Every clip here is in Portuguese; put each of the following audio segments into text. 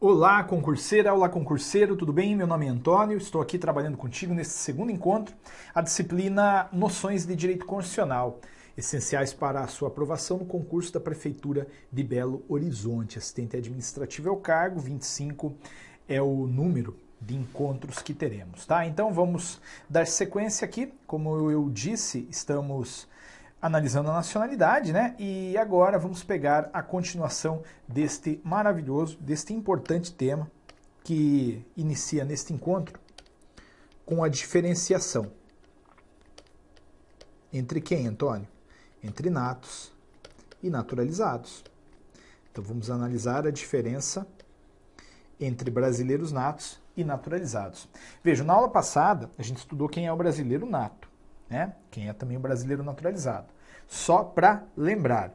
Olá, concurseira, olá, concurseiro, tudo bem? Meu nome é Antônio, estou aqui trabalhando contigo nesse segundo encontro, a disciplina Noções de Direito Constitucional, essenciais para a sua aprovação no concurso da Prefeitura de Belo Horizonte. Assistente administrativo é o cargo, 25 é o número de encontros que teremos, tá? Então vamos dar sequência aqui, como eu disse, estamos analisando a nacionalidade, né? E agora vamos pegar a continuação deste maravilhoso, deste importante tema que inicia neste encontro com a diferenciação. Entre quem, Antônio? Entre natos e naturalizados. Então vamos analisar a diferença entre brasileiros natos e naturalizados. Veja, na aula passada a gente estudou quem é o brasileiro nato, né? Quem é também o brasileiro naturalizado. Só para lembrar,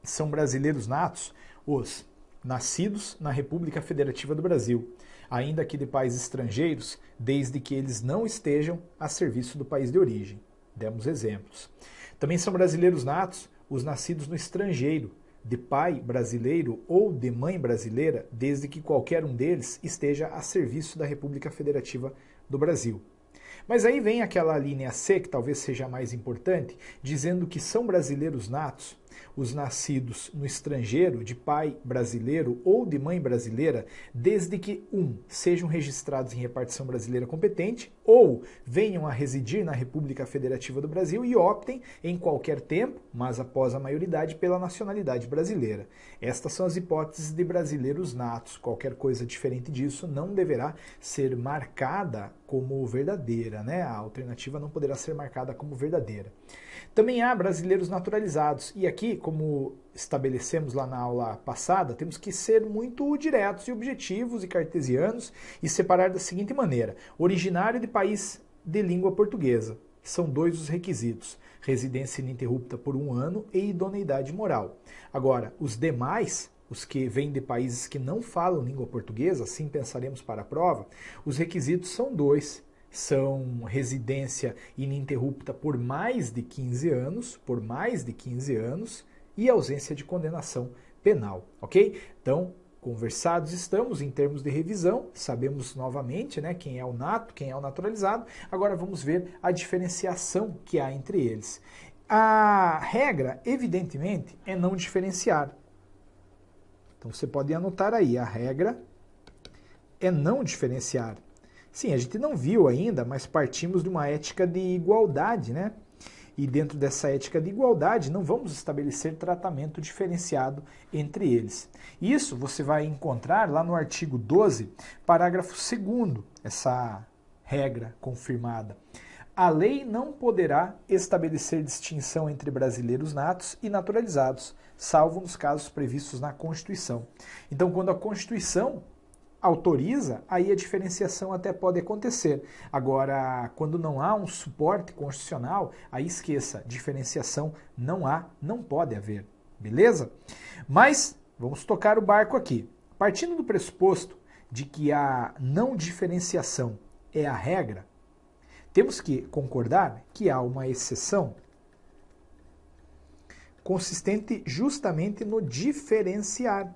são brasileiros natos os nascidos na República Federativa do Brasil, ainda que de pais estrangeiros, desde que eles não estejam a serviço do país de origem. Demos exemplos. Também são brasileiros natos os nascidos no estrangeiro, de pai brasileiro ou de mãe brasileira, desde que qualquer um deles esteja a serviço da República Federativa do Brasil. Mas aí vem aquela linha C, que talvez seja a mais importante, dizendo que são brasileiros natos os nascidos no estrangeiro, de pai brasileiro ou de mãe brasileira, desde que, sejam registrados em repartição brasileira competente, ou venham a residir na República Federativa do Brasil e optem em qualquer tempo, mas após a maioridade, pela nacionalidade brasileira. Estas são as hipóteses de brasileiros natos. Qualquer coisa diferente disso não deverá ser marcada como verdadeira, né? A alternativa não poderá ser marcada como verdadeira. Também há brasileiros naturalizados, e aqui, como estabelecemos lá na aula passada, temos que ser muito diretos e objetivos e cartesianos e separar da seguinte maneira: originário de país de língua portuguesa. São dois os requisitos: residência ininterrupta por 1 ano e idoneidade moral. Agora, os demais, os que vêm de países que não falam língua portuguesa, assim pensaremos para a prova, os requisitos são dois. São residência ininterrupta por mais de 15 anos, e ausência de condenação penal, ok? Então, conversados estamos em termos de revisão, sabemos novamente, né, quem é o nato, quem é o naturalizado. Agora vamos ver a diferenciação que há entre eles. A regra, evidentemente, é não diferenciar. Então você pode anotar aí, a regra é não diferenciar. Sim, a gente não viu ainda, mas partimos de uma ética de igualdade, né? E dentro dessa ética de igualdade, não vamos estabelecer tratamento diferenciado entre eles. Isso você vai encontrar lá no artigo 12, parágrafo 2º, essa regra confirmada. A lei não poderá estabelecer distinção entre brasileiros natos e naturalizados, salvo nos casos previstos na Constituição. Então, quando a Constituição autoriza, aí a diferenciação até pode acontecer. Agora, quando não há um suporte constitucional, aí esqueça, diferenciação não há, não pode haver, beleza? Mas, vamos tocar o barco aqui. Partindo do pressuposto de que a não diferenciação é a regra, temos que concordar que há uma exceção consistente justamente no diferenciar.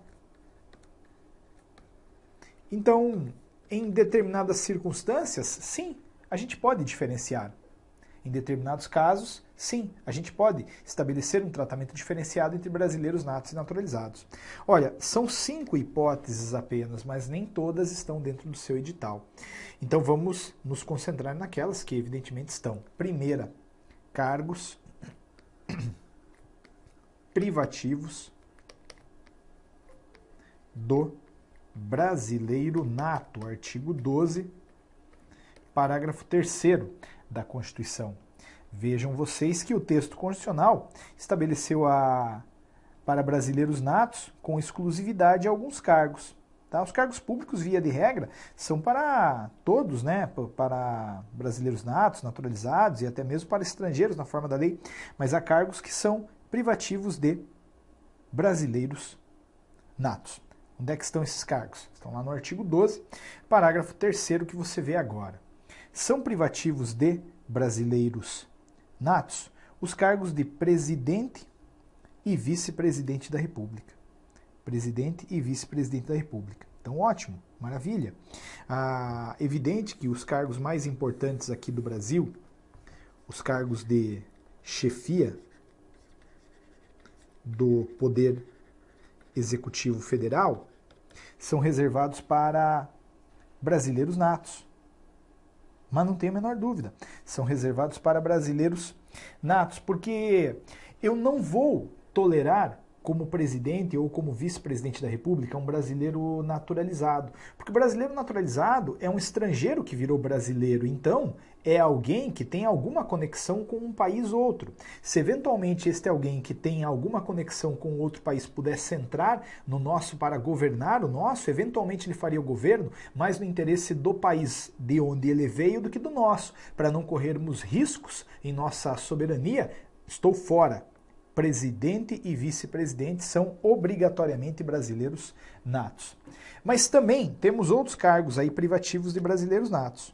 Então, em determinadas circunstâncias, sim, a gente pode diferenciar. Em determinados casos, sim, a gente pode estabelecer um tratamento diferenciado entre brasileiros natos e naturalizados. Olha, são 5 hipóteses apenas, mas nem todas estão dentro do seu edital. Então vamos nos concentrar naquelas que evidentemente estão. Primeira, cargos privativos do brasileiro nato, artigo 12, parágrafo 3º da Constituição. Vejam vocês que o texto constitucional estabeleceu para brasileiros natos com exclusividade alguns cargos. Tá? Os cargos públicos, via de regra, são para todos, né? Para brasileiros natos, naturalizados e até mesmo para estrangeiros na forma da lei, mas há cargos que são privativos de brasileiros natos. Onde é que estão esses cargos? Estão lá no artigo 12, parágrafo 3º que você vê agora. São privativos de brasileiros natos os cargos de presidente e vice-presidente da República. Presidente e vice-presidente da República. Então, ótimo, maravilha. Evidente que os cargos mais importantes aqui do Brasil, os cargos de chefia do Poder Executivo Federal, são reservados para brasileiros natos. Mas não tenho a menor dúvida, são reservados para brasileiros natos, porque eu não vou tolerar como presidente ou como vice-presidente da República um brasileiro naturalizado. Porque o brasileiro naturalizado é um estrangeiro que virou brasileiro, então é alguém que tem alguma conexão com um país ou outro. Se eventualmente este alguém que tem alguma conexão com outro país pudesse entrar no nosso para governar o nosso, eventualmente ele faria o governo mais no interesse do país de onde ele veio do que do nosso, para não corrermos riscos em nossa soberania. Estou fora. Presidente e vice-presidente são obrigatoriamente brasileiros natos. Mas também temos outros cargos aí privativos de brasileiros natos.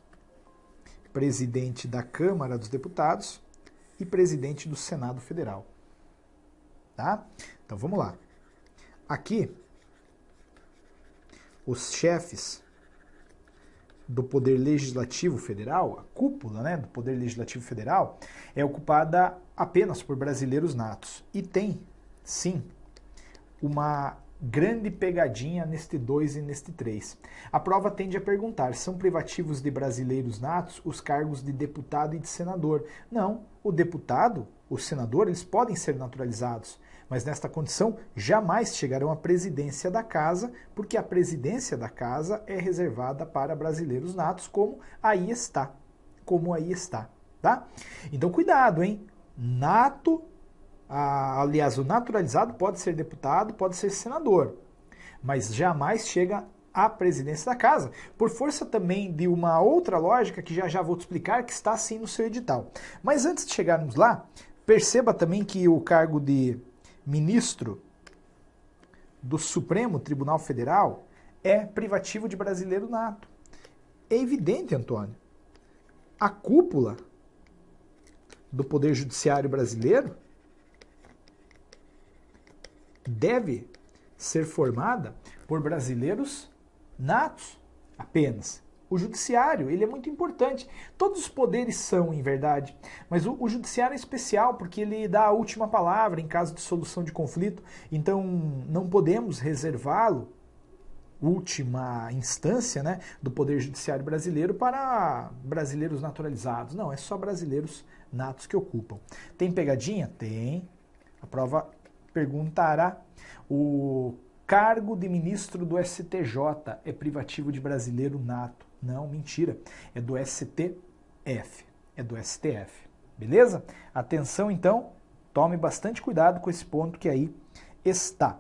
Presidente da Câmara dos Deputados e presidente do Senado Federal. Tá? Então vamos lá. Aqui, os chefes do Poder Legislativo Federal, a cúpula, né, do Poder Legislativo Federal, é ocupada apenas por brasileiros natos. E tem, sim, uma grande pegadinha neste 2 e neste 3. A prova tende a perguntar, são privativos de brasileiros natos os cargos de deputado e de senador? Não, o deputado, o senador, eles podem ser naturalizados, mas nesta condição jamais chegarão à presidência da casa, porque a presidência da casa é reservada para brasileiros natos, como aí está. Tá? Então cuidado, hein? Nato, aliás, o naturalizado pode ser deputado, pode ser senador, mas jamais chega à presidência da casa, por força também de uma outra lógica que já vou te explicar, que está assim no seu edital. Mas antes de chegarmos lá, perceba também que o cargo de ministro do Supremo Tribunal Federal é privativo de brasileiro nato. É evidente, Antônio. A cúpula do Poder Judiciário brasileiro deve ser formada por brasileiros natos apenas. O judiciário, ele é muito importante. Todos os poderes são, em verdade, mas o judiciário é especial porque ele dá a última palavra em caso de solução de conflito, então não podemos reservá-lo, última instância, né, do Poder Judiciário brasileiro para brasileiros naturalizados. Não, é só brasileiros natos que ocupam. Tem pegadinha? Tem. A prova perguntará. O cargo de ministro do STJ é privativo de brasileiro nato? Não, mentira. É do STF. É do STF. Beleza? Atenção, então. Tome bastante cuidado com esse ponto que aí está.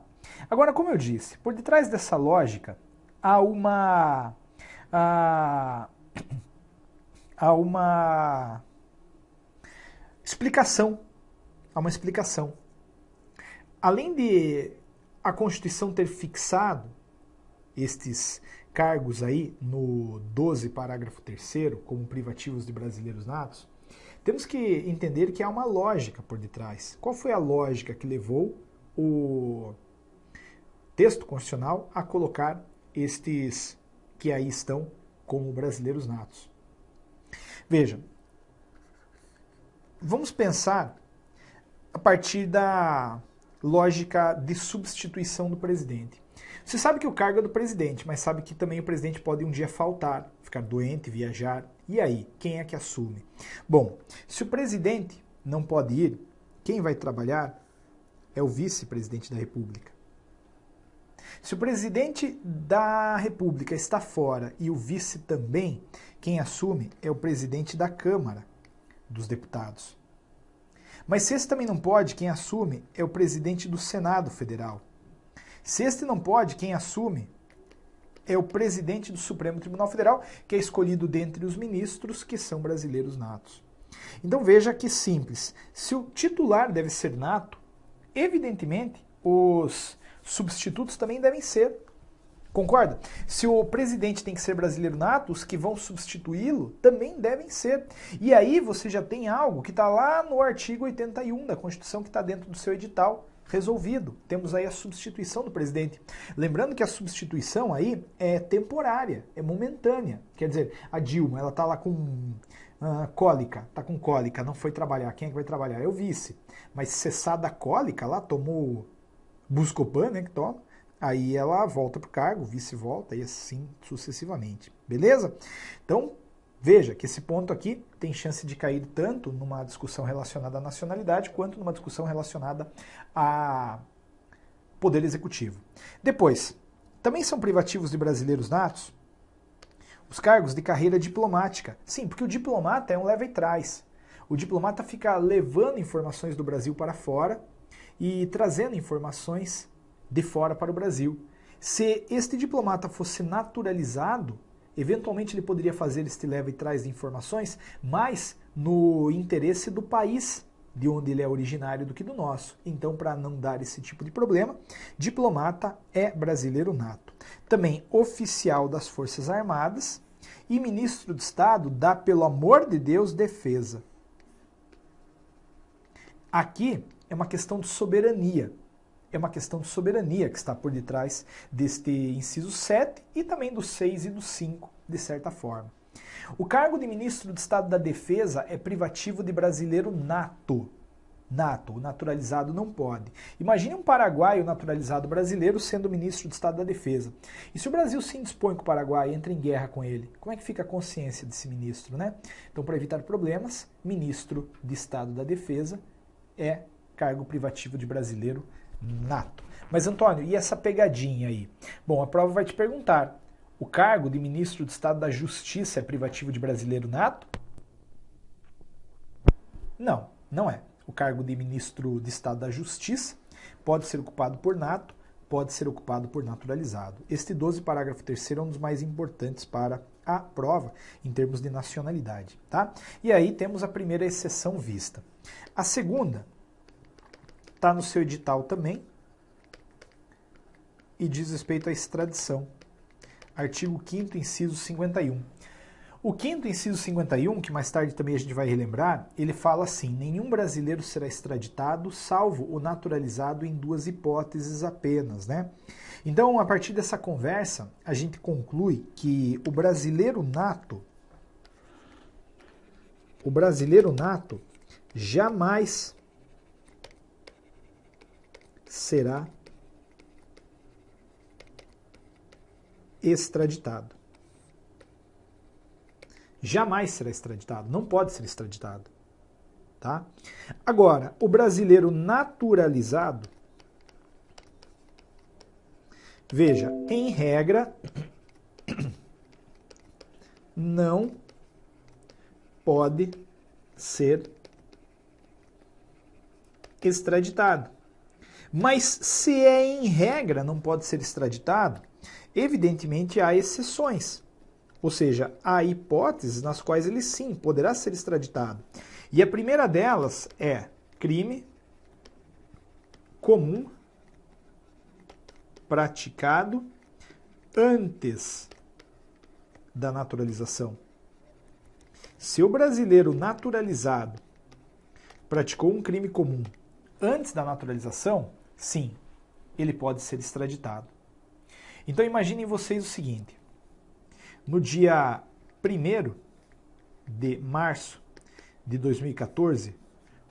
Agora, como eu disse, por detrás dessa lógica há uma explicação. Há uma explicação. Além de a Constituição ter fixado estes cargos aí no 12, parágrafo 3º, como privativos de brasileiros natos, temos que entender que há uma lógica por detrás. Qual foi a lógica que levou o texto constitucional a colocar estes que aí estão como brasileiros natos? Veja, vamos pensar a partir da lógica de substituição do presidente. Você sabe que o cargo é do presidente, mas sabe que também o presidente pode um dia faltar, ficar doente, viajar. E aí, quem é que assume? Bom, se o presidente não pode ir, quem vai trabalhar é o vice-presidente da República. Se o presidente da República está fora e o vice também, quem assume é o presidente da Câmara dos Deputados. Mas se esse também não pode, quem assume é o presidente do Senado Federal. Se este não pode, quem assume é o presidente do Supremo Tribunal Federal, que é escolhido dentre os ministros que são brasileiros natos. Então veja que simples. Se o titular deve ser nato, evidentemente os substitutos também devem ser. Concorda? Se o presidente tem que ser brasileiro nato, os que vão substituí-lo também devem ser. E aí você já tem algo que está lá no artigo 81 da Constituição, que está dentro do seu edital, resolvido. Temos aí a substituição do presidente. Lembrando que a substituição aí é temporária, é momentânea. Quer dizer, a Dilma, ela tá lá com cólica, tá com cólica, não foi trabalhar. Quem é que vai trabalhar? É o vice. Mas cessada a cólica, lá tomou Buscopan, né, que toma, aí ela volta pro cargo, o vice volta e assim sucessivamente. Beleza? Então, veja que esse ponto aqui tem chance de cair tanto numa discussão relacionada à nacionalidade quanto numa discussão relacionada a poder executivo. Depois, também são privativos de brasileiros natos os cargos de carreira diplomática. Sim, porque o diplomata é um leva e traz. O diplomata fica levando informações do Brasil para fora e trazendo informações de fora para o Brasil. Se este diplomata fosse naturalizado, eventualmente ele poderia fazer este leva e traz de informações mais no interesse do país de onde ele é originário do que do nosso. Então, para não dar esse tipo de problema, diplomata é brasileiro nato. Também oficial das Forças Armadas e ministro de Estado da, pelo amor de Deus, defesa. Aqui é uma questão de soberania. É uma questão de soberania que está por detrás deste inciso 7 e também do 6 e do 5, de certa forma. O cargo de ministro de Estado da Defesa é privativo de brasileiro nato. Nato, o naturalizado não pode. Imagine um paraguaio naturalizado brasileiro sendo ministro de Estado da Defesa. E se o Brasil se indispõe com o Paraguai e entra em guerra com ele, como é que fica a consciência desse ministro, né? Então, para evitar problemas, ministro de Estado da Defesa é cargo privativo de brasileiro nato. Mas, Antônio, e essa pegadinha aí? Bom, a prova vai te perguntar, o cargo de ministro de Estado da Justiça é privativo de brasileiro nato? Não, não é. O cargo de ministro de Estado da Justiça pode ser ocupado por nato, pode ser ocupado por naturalizado. Este 12, parágrafo 3º, é um dos mais importantes para a prova em termos de nacionalidade, tá? E aí temos a primeira exceção vista. A segunda está no seu edital também e diz respeito à extradição. Artigo 5º, inciso 51. O 5º, inciso 51, que mais tarde também a gente vai relembrar, ele fala assim: nenhum brasileiro será extraditado, salvo o naturalizado em duas hipóteses apenas, né? Então, a partir dessa conversa, a gente conclui que o brasileiro nato jamais será extraditado. Jamais será extraditado, não pode ser extraditado. Tá? Agora, o brasileiro naturalizado, veja, em regra, não pode ser extraditado. Mas se é em regra não pode ser extraditado, evidentemente há exceções. Ou seja, há hipóteses nas quais ele sim poderá ser extraditado. E a primeira delas é crime comum praticado antes da naturalização. Se o brasileiro naturalizado praticou um crime comum antes da naturalização, sim, ele pode ser extraditado. Então imaginem vocês o seguinte: no dia 1º de março de 2014,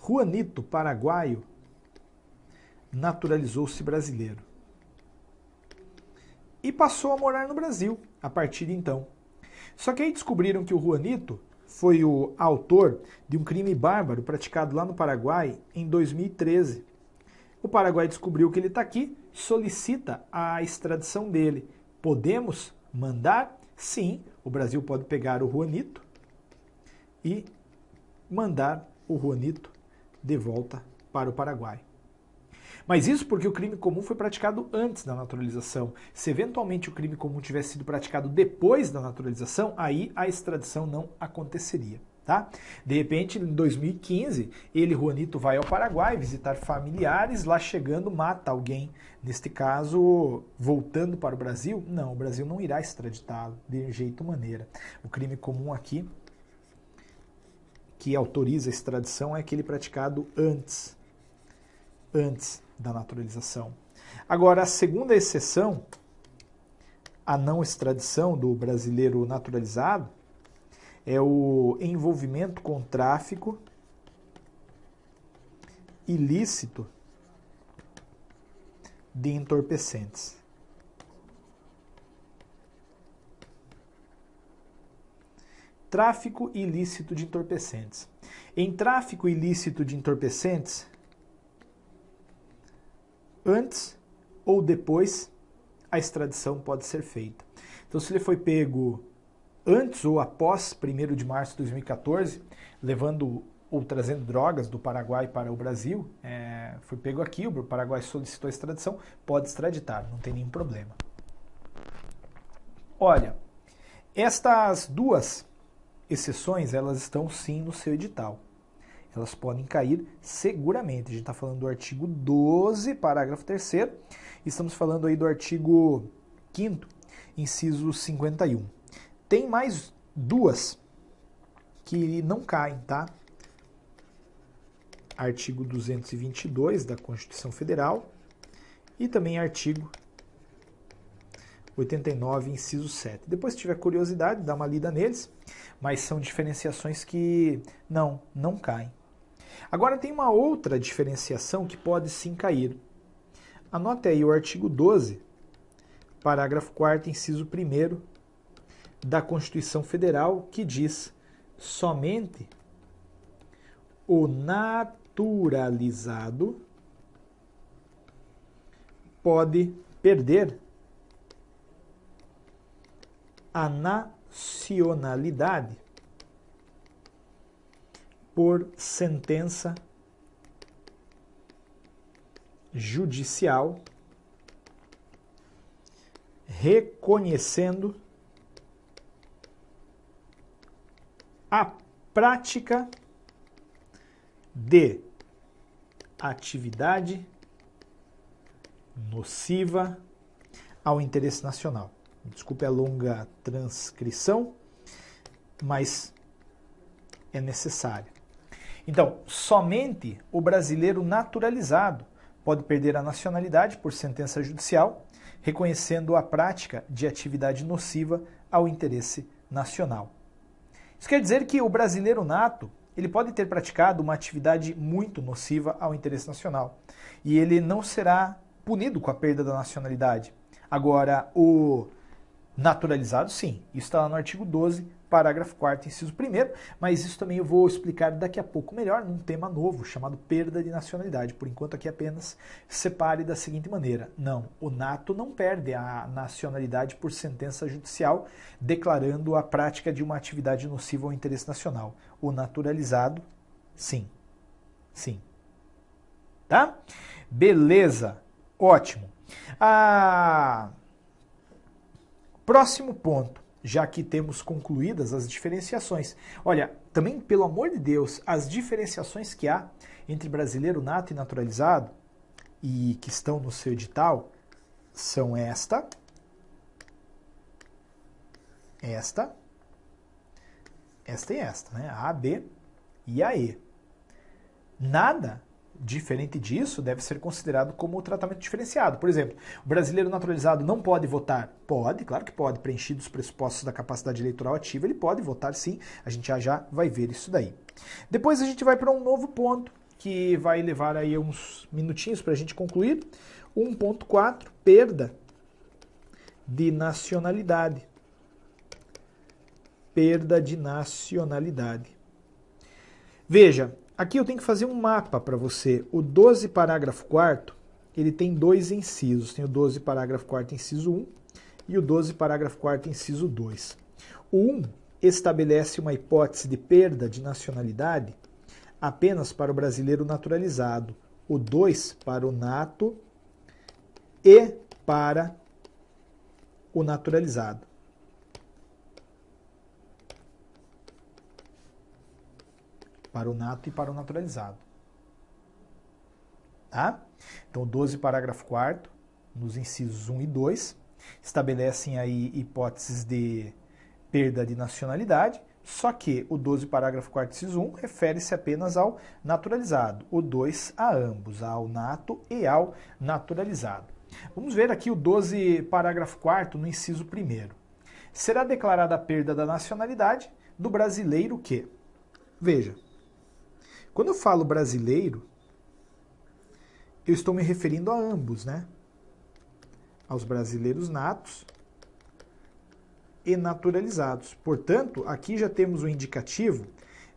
Juanito, paraguaio, naturalizou-se brasileiro e passou a morar no Brasil a partir de então. Só que aí descobriram que o Juanito foi o autor de um crime bárbaro praticado lá no Paraguai em 2013. O Paraguai descobriu que ele está aqui, solicita a extradição dele. Podemos mandar? Sim, o Brasil pode pegar o Juanito e mandar o Juanito de volta para o Paraguai. Mas isso porque o crime comum foi praticado antes da naturalização. Se eventualmente o crime comum tivesse sido praticado depois da naturalização, aí a extradição não aconteceria. Tá? De repente, em 2015, ele, Juanito, vai ao Paraguai visitar familiares, lá chegando mata alguém. Neste caso, voltando para o Brasil, não, o Brasil não irá extraditá-lo de jeito maneira. O crime comum aqui, que autoriza a extradição, é aquele praticado antes antes da naturalização. Agora, a segunda exceção, a não extradição do brasileiro naturalizado, é o envolvimento com tráfico ilícito de entorpecentes. Tráfico ilícito de entorpecentes. Em tráfico ilícito de entorpecentes, antes ou depois, a extradição pode ser feita. Então, se ele foi pego antes ou após 1º de março de 2014, levando ou trazendo drogas do Paraguai para o Brasil, foi pego aqui, o Paraguai solicitou a extradição, pode extraditar, não tem nenhum problema. Olha, estas duas exceções, elas estão sim no seu edital. Elas podem cair seguramente. A gente está falando do artigo 12, parágrafo 3º, estamos falando aí do artigo 5º, inciso 51. Tem mais duas que não caem, tá? Artigo 222 da Constituição Federal e também artigo 89, inciso 7. Depois, se tiver curiosidade, dá uma lida neles, mas são diferenciações que não caem. Agora tem uma outra diferenciação que pode sim cair. Anote aí o artigo 12, parágrafo 4º, inciso 1º da Constituição Federal, que diz: somente o naturalizado pode perder a nacionalidade por sentença judicial reconhecendo a prática de atividade nociva ao interesse nacional. Desculpe a longa transcrição, mas é necessário. Então, somente o brasileiro naturalizado pode perder a nacionalidade por sentença judicial, reconhecendo a prática de atividade nociva ao interesse nacional. Isso quer dizer que o brasileiro nato, ele pode ter praticado uma atividade muito nociva ao interesse nacional e ele não será punido com a perda da nacionalidade. Agora, o naturalizado, sim. Isso está lá no artigo 12, parágrafo 4º, inciso 1º, mas isso também eu vou explicar daqui a pouco melhor num tema novo, chamado perda de nacionalidade. Por enquanto aqui apenas separe da seguinte maneira: não, o nato não perde a nacionalidade por sentença judicial declarando a prática de uma atividade nociva ao interesse nacional. O naturalizado, sim. Sim. Tá? Beleza. Ótimo. Próximo ponto, já que temos concluídas as diferenciações. Olha, também, pelo amor de Deus, as diferenciações que há entre brasileiro nato e naturalizado, e que estão no seu edital, são esta, e esta, né? A, B e a E. Nada diferente disso deve ser considerado como tratamento diferenciado. Por exemplo, o brasileiro naturalizado não pode votar? Pode, claro que pode, preenchidos os pressupostos da capacidade eleitoral ativa, ele pode votar sim, a gente já vai ver isso daí. Depois a gente vai para um novo ponto, que vai levar aí uns minutinhos para a gente concluir. 1.4, perda de nacionalidade. Perda de nacionalidade. Veja, aqui eu tenho que fazer um mapa para você. O 12, parágrafo 4º, ele tem dois incisos. Tem o 12, parágrafo 4º, inciso 1 e o 12, parágrafo 4º, inciso 2. O 1 estabelece uma hipótese de perda de nacionalidade apenas para o brasileiro naturalizado. O 2 para o nato e para o naturalizado. Para o nato e para o naturalizado. Tá? Então, o 12, parágrafo 4º, nos incisos 1 e 2, estabelecem aí hipóteses de perda de nacionalidade Só que o 12, parágrafo 4º, inciso 1, refere-se apenas ao naturalizado. O 2 a ambos, ao nato e ao naturalizado. Vamos ver aqui o 12, parágrafo 4º, no inciso 1º. Será declarada a perda da nacionalidade do brasileiro que... Veja, quando eu falo brasileiro, eu estou me referindo a ambos, né? Aos brasileiros natos e naturalizados. Portanto, aqui já temos o indicativo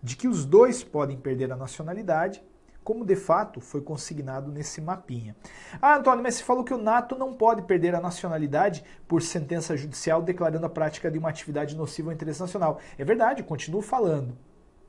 de que os dois podem perder a nacionalidade, como de fato foi consignado nesse mapinha. Ah, Antônio, mas você falou que o nato não pode perder a nacionalidade por sentença judicial declarando a prática de uma atividade nociva ao interesse nacional. É verdade, eu continuo falando.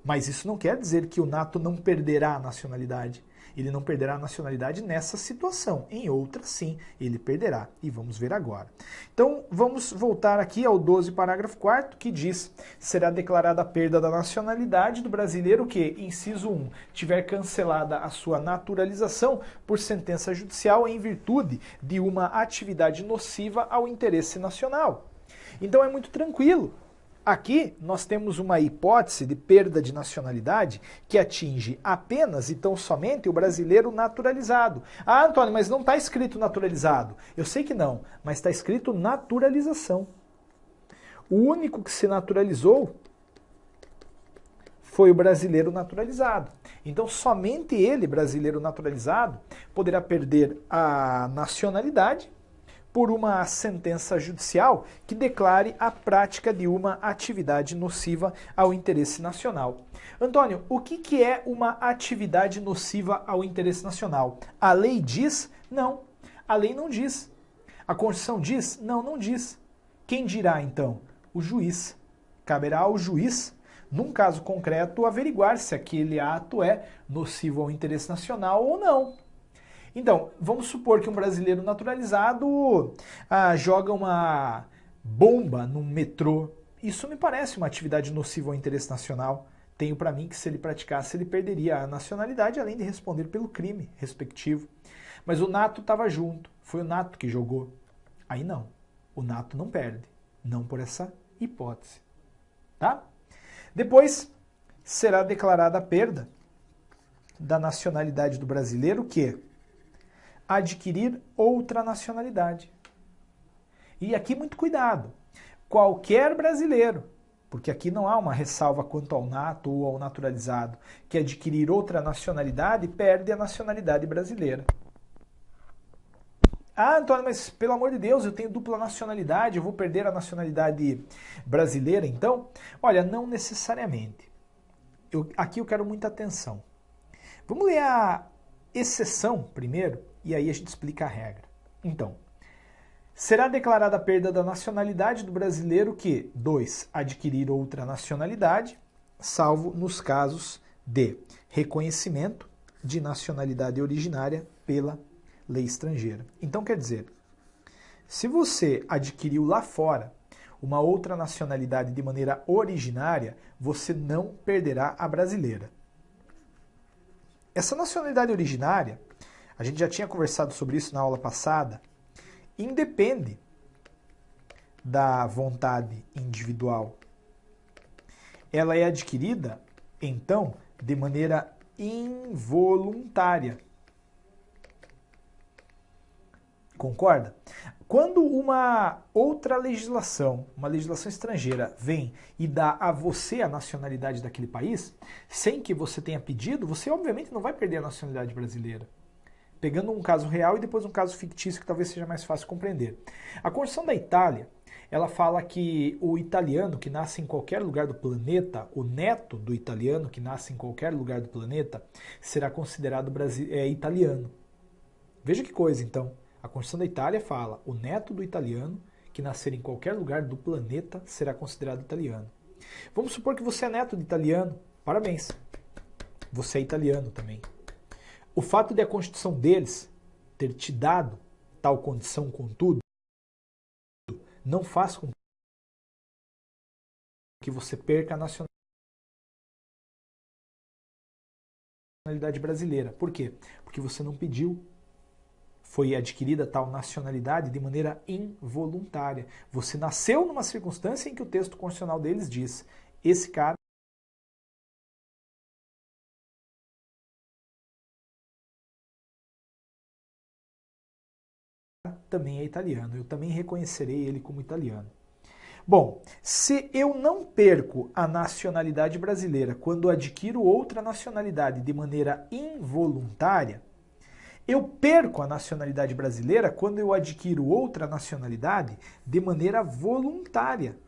Mas isso não quer dizer que o nato não perderá a nacionalidade. Ele não perderá a nacionalidade nessa situação. Em outra, sim, ele perderá. E vamos ver agora. Então, vamos voltar aqui ao 12, parágrafo 4º, que diz: será declarada a perda da nacionalidade do brasileiro que, inciso 1, tiver cancelada a sua naturalização por sentença judicial em virtude de uma atividade nociva ao interesse nacional. Então, é muito tranquilo. Aqui nós temos uma hipótese de perda de nacionalidade que atinge apenas e tão somente o brasileiro naturalizado. Ah, Antônio, mas não está escrito naturalizado. Eu sei que não, mas está escrito naturalização. O único que se naturalizou foi o brasileiro naturalizado. Então somente ele, brasileiro naturalizado, poderá perder a nacionalidade por uma sentença judicial que declare a prática de uma atividade nociva ao interesse nacional. Antônio, o que é uma atividade nociva ao interesse nacional? A lei diz? Não. A lei não diz. A Constituição diz? Não, não diz. Quem dirá então? O juiz. Caberá ao juiz, num caso concreto, averiguar se aquele ato é nocivo ao interesse nacional ou não. Então, vamos supor que um brasileiro naturalizado joga uma bomba no metrô. Isso me parece uma atividade nociva ao interesse nacional. Tenho para mim que se ele praticasse, ele perderia a nacionalidade, além de responder pelo crime respectivo. Mas o nato estava junto, foi o nato que jogou. Aí não, o nato não perde, não por essa hipótese. Tá? Depois, será declarada a perda da nacionalidade do brasileiro que adquirir outra nacionalidade. E aqui muito cuidado. Qualquer brasileiro, porque aqui não há uma ressalva quanto ao nato ou ao naturalizado, que adquirir outra nacionalidade perde a nacionalidade brasileira. Ah, Antônio, mas pelo amor de Deus, eu tenho dupla nacionalidade, eu vou perder a nacionalidade brasileira então? Olha, não necessariamente. Aqui eu quero muita atenção. Vamos ler a exceção primeiro, e aí a gente explica a regra. Então, será declarada a perda da nacionalidade do brasileiro que, 2, adquirir outra nacionalidade, salvo nos casos de reconhecimento de nacionalidade originária pela lei estrangeira. Então, quer dizer, se você adquiriu lá fora uma outra nacionalidade de maneira originária, você não perderá a brasileira. Essa nacionalidade originária, a gente já tinha conversado sobre isso na aula passada, independe da vontade individual. Ela é adquirida, então, de maneira involuntária. Concorda? Quando uma outra legislação, uma legislação estrangeira, vem e dá a você a nacionalidade daquele país, sem que você tenha pedido, você obviamente não vai perder a nacionalidade brasileira. Pegando um caso real e depois um caso fictício que talvez seja mais fácil compreender. A Constituição da Itália, ela fala que o italiano que nasce em qualquer lugar do planeta, o neto do italiano que nasce em qualquer lugar do planeta, será considerado italiano. Veja que coisa, então. A Constituição da Itália fala, o neto do italiano que nascer em qualquer lugar do planeta será considerado italiano. Vamos supor que você é neto de italiano. Parabéns. Você é italiano também. O fato de a Constituição deles ter te dado tal condição, contudo, não faz com que você perca a nacionalidade brasileira. Por quê? Porque você não pediu. Foi adquirida tal nacionalidade de maneira involuntária. Você nasceu numa circunstância em que o texto constitucional deles diz: esse cara também é italiano, eu também reconhecerei ele como italiano. Bom, se eu não perco a nacionalidade brasileira quando adquiro outra nacionalidade de maneira involuntária, eu perco a nacionalidade brasileira quando eu adquiro outra nacionalidade de maneira voluntária.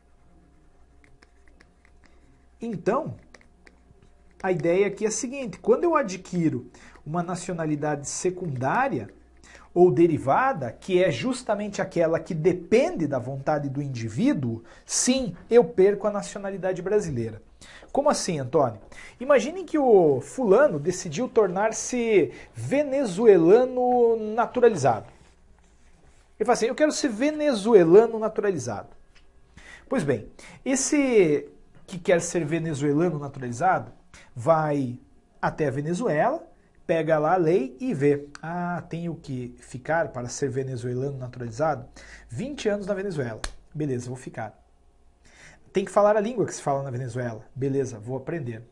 Então, a ideia aqui é a seguinte: quando eu adquiro uma nacionalidade secundária ou derivada, que é justamente aquela que depende da vontade do indivíduo, sim, eu perco a nacionalidade brasileira. Como assim, Antônio? Imaginem que o fulano decidiu tornar-se venezuelano naturalizado. Ele fala assim, eu quero ser venezuelano naturalizado. Pois bem, esse que quer ser venezuelano naturalizado vai até a Venezuela, pega lá a lei e vê. Ah, tenho que ficar para ser venezuelano naturalizado? 20 anos na Venezuela. Beleza, vou ficar. Tem que falar a língua que se fala na Venezuela. Beleza, vou aprender.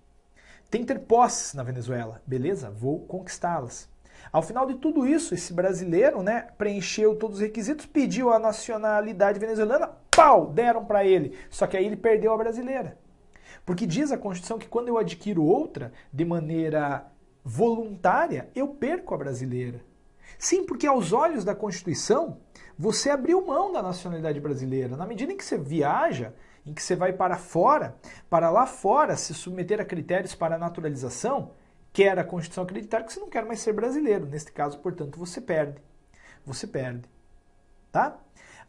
Tem que ter posses na Venezuela. Beleza, vou conquistá-las. Ao final de tudo isso, esse brasileiro, né, preencheu todos os requisitos, pediu a nacionalidade venezuelana, pau, deram para ele. Só que aí ele perdeu a brasileira. Porque diz a Constituição que quando eu adquiro outra de maneira voluntária, eu perco a brasileira. Sim, porque aos olhos da Constituição, você abriu mão da nacionalidade brasileira. Na medida em que você viaja, em que você vai para fora, para lá fora se submeter a critérios para a naturalização, quer a Constituição acreditar que você não quer mais ser brasileiro. Neste caso, portanto, você perde. Você perde. Tá?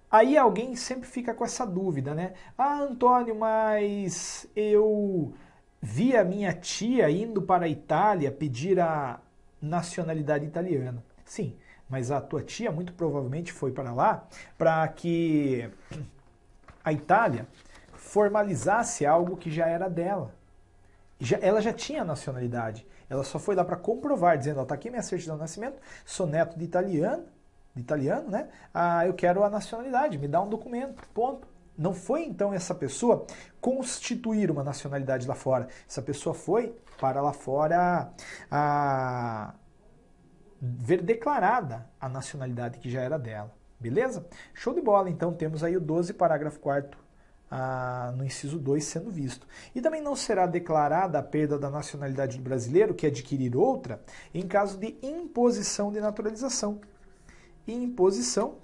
Aí alguém sempre fica com essa dúvida, né? Ah, Antônio, mas eu vi a minha tia indo para a Itália pedir a nacionalidade italiana. Sim, mas a tua tia muito provavelmente foi para lá para que a Itália formalizasse algo que já era dela. Ela já tinha nacionalidade. Ela só foi lá para comprovar, dizendo, está aqui minha certidão de nascimento, sou neto de italiano, né? Ah, eu quero a nacionalidade, me dá um documento, ponto. Não foi então essa pessoa constituir uma nacionalidade lá fora. Essa pessoa foi para lá fora ver declarada a nacionalidade que já era dela. Beleza? Show de bola. Então temos aí o 12, parágrafo 4º, no inciso 2 sendo visto. E também não será declarada a perda da nacionalidade do brasileiro que adquirir outra em caso de imposição de naturalização. Imposição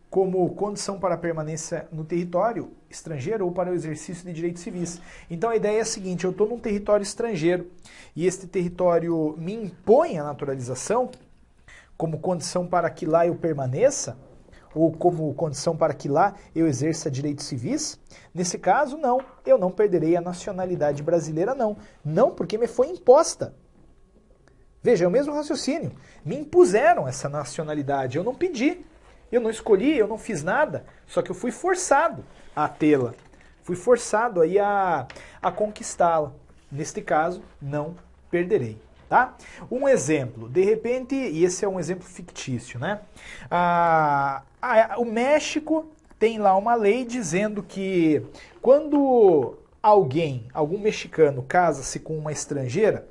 como condição para a permanência no território estrangeiro ou para o exercício de direitos civis. Então a ideia é a seguinte, eu estou num território estrangeiro e este território me impõe a naturalização como condição para que lá eu permaneça, ou como condição para que lá eu exerça direitos civis. Nesse caso, não, eu não perderei a nacionalidade brasileira, não. Não, porque me foi imposta. Veja, é o mesmo raciocínio. Me impuseram essa nacionalidade, eu não pedi. Eu não escolhi, eu não fiz nada, só que eu fui forçado a tê-la. Fui forçado aí a conquistá-la. Neste caso, não perderei. Tá? Um exemplo, de repente, e esse é um exemplo fictício, né? O México tem lá uma lei dizendo que quando algum mexicano casa-se com uma estrangeira,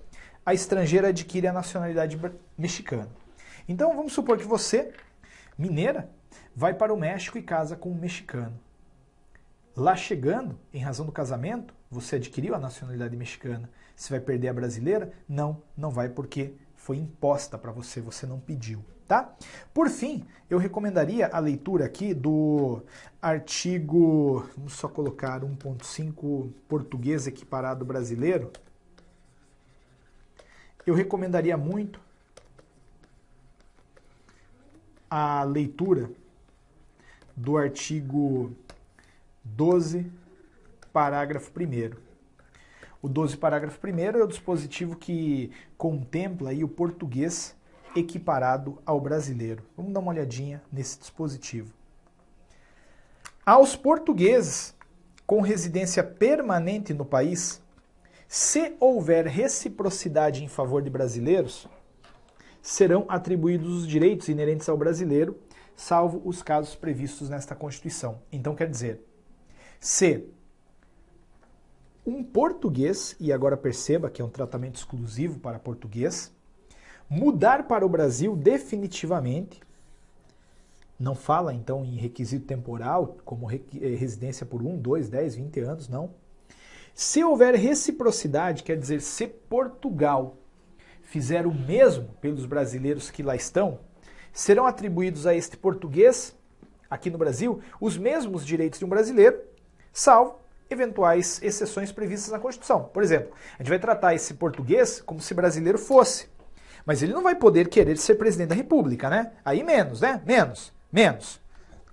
a estrangeira adquire a nacionalidade mexicana. Então vamos supor que você, mineira, vai para o México e casa com um mexicano. Lá chegando, em razão do casamento, você adquiriu a nacionalidade mexicana. Você vai perder a brasileira? Não, não vai porque foi imposta para você, você não pediu, tá? Por fim, eu recomendaria a leitura aqui do artigo, vamos só colocar 1.5 português equiparado brasileiro. Eu recomendaria muito a leitura do artigo 12, parágrafo 1º. O 12, parágrafo 1º é o dispositivo que contempla aí o português equiparado ao brasileiro. Vamos dar uma olhadinha nesse dispositivo. Aos portugueses com residência permanente no país, se houver reciprocidade em favor de brasileiros, serão atribuídos os direitos inerentes ao brasileiro, salvo os casos previstos nesta Constituição. Então, quer dizer, se um português, e agora perceba que é um tratamento exclusivo para português, mudar para o Brasil definitivamente, não fala então em requisito temporal, como residência por 1, 2, 10, 20 anos, não. Se houver reciprocidade, quer dizer, se Portugal fizer o mesmo pelos brasileiros que lá estão, serão atribuídos a este português, aqui no Brasil, os mesmos direitos de um brasileiro, salvo eventuais exceções previstas na Constituição. Por exemplo, a gente vai tratar esse português como se brasileiro fosse, mas ele não vai poder querer ser presidente da República, né? Aí menos, né? Menos.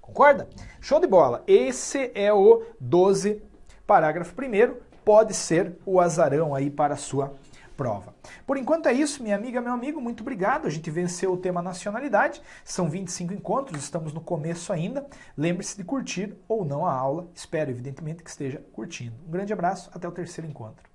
Concorda? Show de bola. Esse é o 12, parágrafo 1º, pode ser o azarão aí para a sua prova. Por enquanto é isso, minha amiga, meu amigo, muito obrigado. A gente venceu o tema nacionalidade, são 25 encontros, estamos no começo ainda. Lembre-se de curtir ou não a aula, espero evidentemente que esteja curtindo. Um grande abraço, até o terceiro encontro.